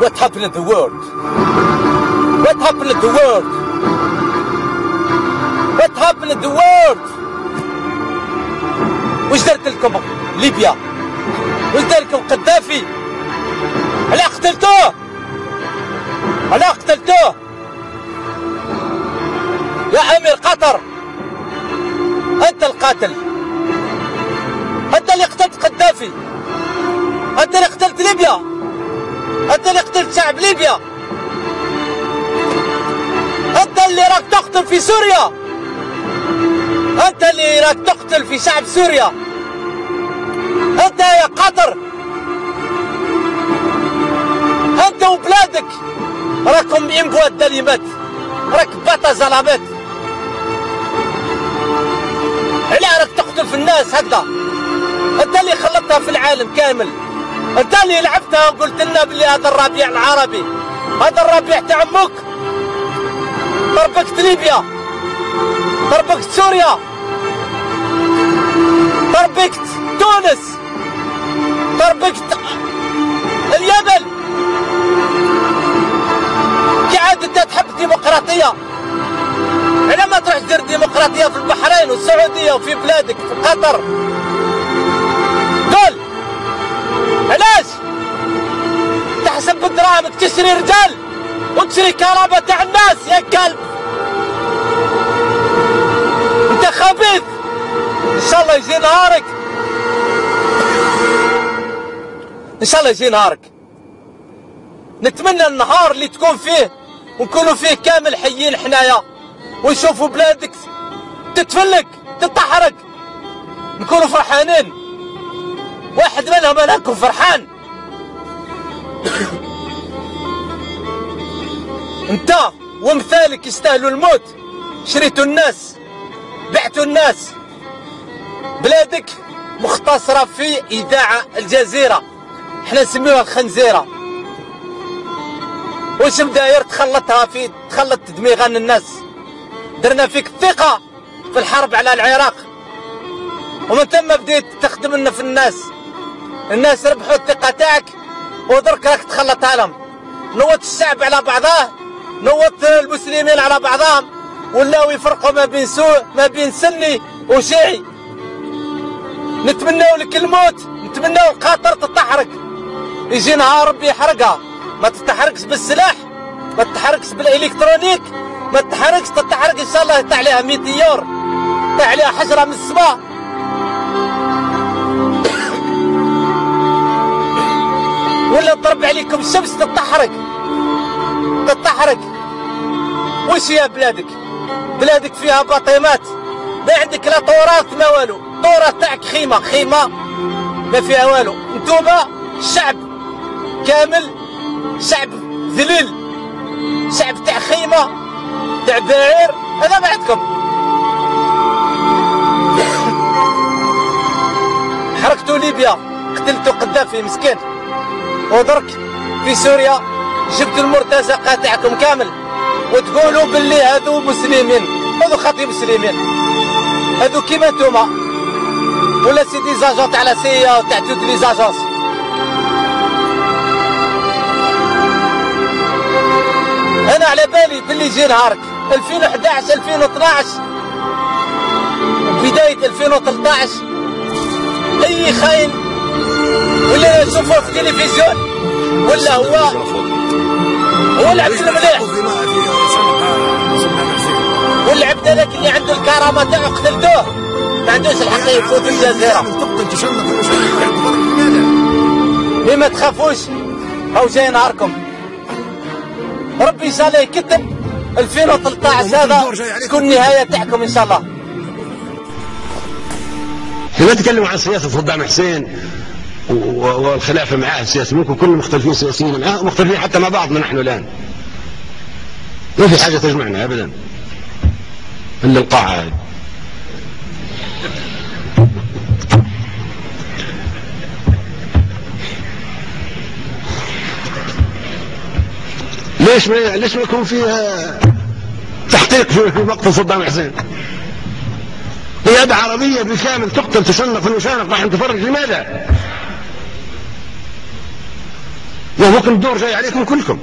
What happened in the world? What happened in the world? What happened in the world? وش درت لكم ليبيا؟ وش دار لكم قذافي؟ علاه قتلتوه؟ علاه قتلتوه؟ يا أمير قطر أنت القاتل، أنت اللي قتلت قذافي، أنت اللي قتلت ليبيا، أنت اللي قتلت شعب ليبيا، أنت اللي راك تقتل في سوريا، أنت اللي راك تقتل في شعب سوريا، أنت يا قطر، أنت وبلادك راكم إنبوات دليمات، راك باتا زلامات. علاه راك تقتل في الناس هكذا؟ أنت اللي خلطتها في العالم كامل، أنت اللي لعبتها وقلت لنا بلي هذا الربيع العربي، هذا الربيع تاع أمك. طربقت ليبيا، طربقت سوريا، طربقت تونس، طربقت اليمن. كي عاد انت تحب الديمقراطية، علاه ما تروح دير ديمقراطية في البحرين والسعودية وفي بلادك في قطر؟ قول علاش تحسب بدراهمك تشري رجال وتشري كرامة تاع الناس يا كلب؟ انت خبيث. ان شاء الله يجي نهارك، ان شاء الله يجي نهارك. نتمنى النهار اللي تكون فيه ونكونوا فيه كامل حيين حنايا ونشوفوا بلادك تتفلك تتحرك، نكونوا فرحانين. واحد منهم انا نكون فرحان. انت وامثالك يستاهلوا الموت. شريتوا الناس، بعتوا الناس. بلادك مختصرة في إذاعة الجزيرة، احنا نسميوها الخنزيرة. واش مداير تخلط دميغان الناس. درنا فيك الثقة في الحرب على العراق، ومن ثم بديت تخدم لنا في الناس. الناس ربحوا الثقة تاعك ودرك راك تخلطها لهم. نوضت الشعب على بعضاه، نوضت المسلمين على بعضهم، ولاو يفرقوا ما بين سني وشيعي. نتمناو لك الموت، نتمناو قطر تتحرق. يجي نهار ربي يحرقها. ما تتحرقش بالسلاح، ما تتحرقش بالالكترونيك، ما تتحرقش، تتحرق ان شاء الله يطلع عليها ميتيور، يطلع عليها حجره من السماء. ولا تضرب عليكم الشمس تتحرق. وش هي بلادك؟ بلادك فيها باطيمات، ما عندك لا تراث ما والو. التراث تاعك خيمه ما فيها والو. انتوما الشعب كامل شعب ذليل، شعب تاع خيمه تاع بعير. هذا ما عندكم. حرقتوا ليبيا، قتلتوا قذافي مسكين، ودرك في سوريا جبتوا المرتزقه تاعكم كامل وتقولوا باللي هذو مسلمين، هذو خاطي مسلمين، هذو كيما نتوما ولا سي دي زاجون تاع لا سي تاع توت لي زاجونس. انا على بالي باللي يجي نهارك 2011 2012 بدايه 2013 اي خاين ولا نشوفوه في التلفزيون ولا هو العبد المليح والعبد هذاك اللي عنده الكرامه تاعو قتلتوه، ما عندوش الحق يفوت في الجزيره. ما تخافوش، هاو جاي نهاركم. ربي ان شاء الله يكتب 2013 هذا تكون النهايه تاعكم ان شاء الله. لا تكلموا عن سياسه صدام حسين والخلافه معاه السياسي، ممكن كلنا مختلفين سياسيا معاه ومختلفين حتى مع بعضنا نحن الان. ما في حاجه تجمعنا ابدا الا القاعه هذه. ليش ما يكون فيها تحقيق في مقتل صدام حسين؟ قيادة عربية بالكامل تقتل تشنق في المشانق، راح نتفرج لماذا؟ ممكن الدور جاي عليكم كلكم.